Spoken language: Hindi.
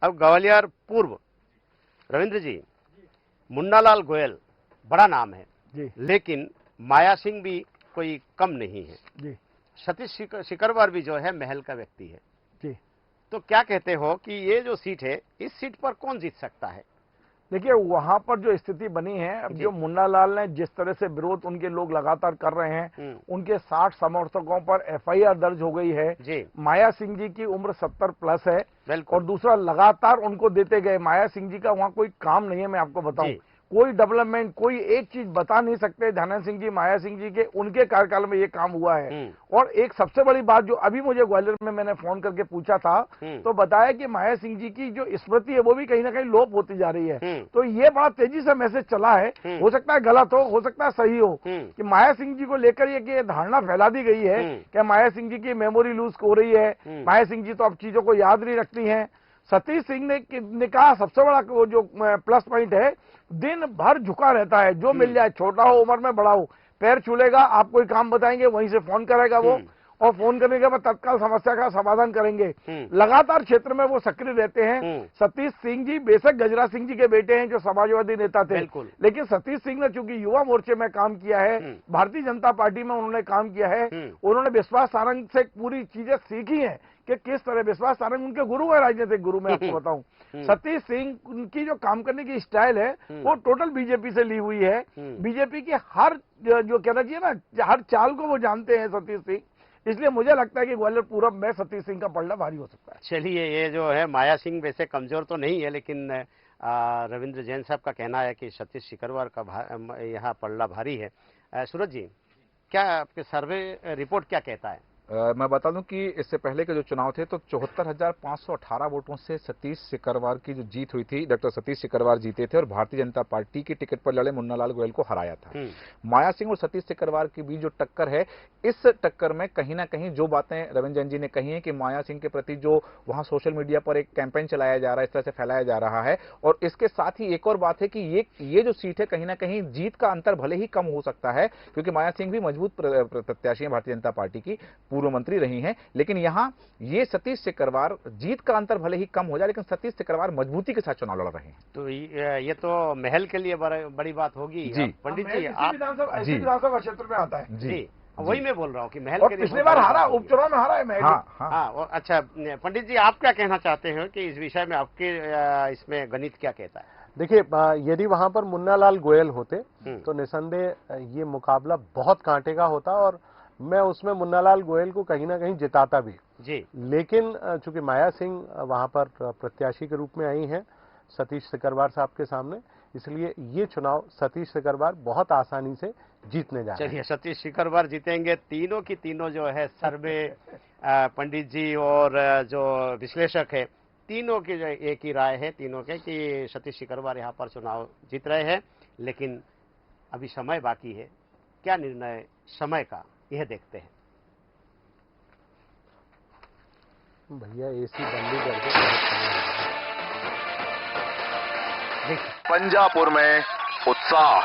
अब ग्वालियर पूर्व, रविंद्र जी, मुन्नालाल गोयल बड़ा नाम है जी, लेकिन माया सिंह भी कोई कम नहीं है जी, सतीश सिकरवार भी जो है महल का व्यक्ति है। जी। तो क्या कहते हो कि ये जो सीट है, इस सीट पर कौन जीत सकता है? देखिए, वहां पर जो स्थिति बनी है, अब जो मुन्नालाल ने जिस तरह से विरोध उनके लोग लगातार कर रहे हैं, उनके 60 समर्थकों पर एफआईआर दर्ज हो गई है जी। माया सिंह जी की उम्र 70 प्लस है बिल्कुल। और दूसरा लगातार उनको देते गए, माया सिंह जी का वहां कोई काम नहीं है। मैं आपको बताऊं, कोई डेवलपमेंट, कोई एक चीज बता नहीं सकते धनंजय सिंह जी, माया सिंह जी के उनके कार्यकाल में ये काम हुआ है। और एक सबसे बड़ी बात जो अभी मुझे ग्वालियर में मैंने फोन करके पूछा था, तो बताया कि माया सिंह जी की जो स्मृति है वो भी कहीं ना कहीं लोप होती जा रही है। तो ये बड़ा तेजी से मैसेज चला है, हो सकता है गलत हो सकता है सही हो, कि माया सिंह जी को लेकर ये धारणा फैला दी गई है कि माया सिंह जी की मेमोरी लूज हो रही है, माया सिंह जी तो अब चीजों को याद नहीं रखती हैं। सतीश सिंह ने कहा सबसे बड़ा वो जो प्लस पॉइंट है, दिन भर झुका रहता है, जो मिल जाए, छोटा हो उम्र में बड़ा हो, पैर छूलेगा, आप कोई काम बताएंगे वहीं से फोन करेगा वो, और फोन करने के बाद तत्काल समस्या का समाधान करेंगे। लगातार क्षेत्र में वो सक्रिय रहते हैं। सतीश सिंह जी बेशक गजरा सिंह जी के बेटे हैं जो समाजवादी नेता थे, लेकिन सतीश सिंह ने चूंकि युवा मोर्चे में काम किया है, भारतीय जनता पार्टी में उन्होंने काम किया है, उन्होंने विश्वास सारंग से पूरी चीजें सीखी हैं कि किस तरह, विश्वास सारंग उनके गुरु है, राजनीतिक गुरु, मैं आपको बताऊं। सतीश सिंह उनकी जो काम करने की स्टाइल है वो टोटल बीजेपी से ली हुई है। बीजेपी की हर जो कहना चाहिए ना, हर चाल को वो जानते हैं सतीश सिंह, इसलिए मुझे लगता है कि ग्वालियर पूरब में सतीश सिंह का पलड़ा भारी हो सकता है। चलिए, ये जो है माया सिंह वैसे कमजोर तो नहीं है, लेकिन रविंद्र जैन साहब का कहना है कि सतीश सिकरवार का यहाँ पलड़ा भारी है। सूरज जी, क्या आपके सर्वे रिपोर्ट क्या कहता है? मैं बता दूं कि इससे पहले के जो चुनाव थे तो 74,518 वोटों से सतीश सिकरवार की जो जीत हुई थी, डॉक्टर सतीश सिकरवार जीते थे और भारतीय जनता पार्टी की टिकट पर लड़े मुन्नालाल गोयल को हराया था। माया सिंह और सतीश सिकरवार के बीच जो टक्कर है, इस टक्कर में कहीं ना कहीं जो बातें रविंद्र जैन जी ने कही है कि माया सिंह के प्रति जो वहां सोशल मीडिया पर एक कैंपेन चलाया जा रहा है, इस तरह से फैलाया जा रहा है, और इसके साथ ही एक और बात है कि ये जो सीट है कहीं ना कहीं जीत का अंतर भले ही कम हो सकता है, क्योंकि माया सिंह भी मजबूत प्रत्याशी है भारतीय जनता पार्टी की, पूर्व मंत्री रही हैं, लेकिन यहां ये सतीश सिकरवार, जीत का अंतर भले ही कम हो जाए लेकिन सतीश सिकरवार मजबूती के साथ चुनाव लड़ रहे हैं। तो ये तो महल के लिए बड़ी बात होगी। पंडित जी, आप विधानसभा क्षेत्र में आता है जी, वही मैं बोल रहा हूँ कि महल के लिए पिछली बार हारा, उपचुनाव में हारा है महल। हाँ, अच्छा पंडित जी, आप क्या कहना चाहते हैं कि इस विषय में आपके इसमें गणित क्या कहता है? देखिए, यदि वहां पर मुन्नालाल गोयल होते तो निसंदेह ये मुकाबला बहुत कांटे का होता और मैं उसमें मुन्नालाल गोयल को कहीं ना कहीं जिताता भी जी। लेकिन चूंकि माया सिंह वहां पर प्रत्याशी के रूप में आई हैं सतीश सिकरवार साहब के सामने, इसलिए ये चुनाव सतीश सिकरवार बहुत आसानी से जीतने जा रहे हैं। चलिए, सतीश सिकरवार जीतेंगे। तीनों की तीनों जो है सर्वे, पंडित जी और जो विश्लेषक है, तीनों की एक ही राय है तीनों के कि सतीश सिकरवार यहाँ पर चुनाव जीत रहे हैं, लेकिन अभी समय बाकी है। क्या निर्णय समय का, यह देखते हैं। भैया एसी बंदी करके पंजापुर में उत्साह।